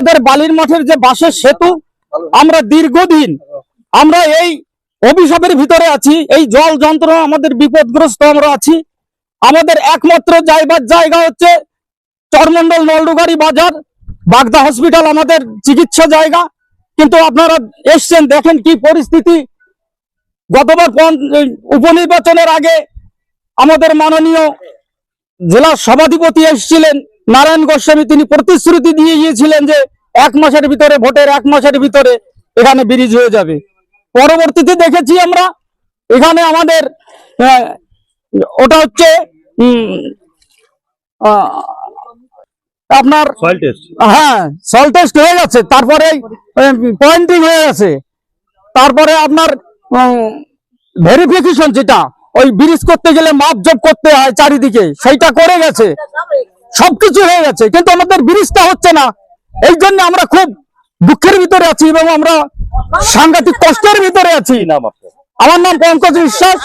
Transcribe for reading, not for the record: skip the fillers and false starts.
আমাদের বালির মাঠের যে বাঁশের সেতু, আমরা দীর্ঘদিন আমরা এই অভিশাপের ভিতরে আছি। এই জল যন্ত্রণা আমাদের বিপদগ্রস্ত আমরা আছি। আমাদের একমাত্র যাইবার জায়গা হচ্ছে চরমন্ডল নলডুগারি বাজার, বাগদা হসপিটাল আমাদের চিকিৎসা জায়গা। কিন্তু আপনারা এসছেন, দেখেন কি পরিস্থিতি। গতবার উপনির্বাচনের আগে আমাদের মাননীয় জেলা সভাধিপতি এসেছিলেন নারায়ণ গোস্বামী, তিনি প্রতিশ্রুতি দিয়ে গিয়েছিলেন যে 1 মাসের ভিতরে, ভোটের 1 মাসের ভিতরে এখানে ব্রিজ হয়ে যাবে। পরবর্তীতে দেখেছি আমরা এখানে আমাদের ওটা হচ্ছে আপনার হ্যাঁ সয়েল টেস্ট হয়ে গেছে, তারপরে পয়েন্টিং হয়ে গেছে, তারপরে আপনার ভেরিফিকেশন, যেটা ওই ব্রিজ করতে গেলে মাপজোপ করতে হয় চারিদিকে, সেইটা করে গেছে, সবকিছু হয়ে গেছে, কিন্তু আমাদের ব্রিজটা হচ্ছে না। এই জন্য আমরা খুব দুঃখের ভিতরে আছি এবং আমরা সাংঘাতিক কষ্টের ভিতরে আছি। আমার নাম পঙ্কজ বিশ্বাস।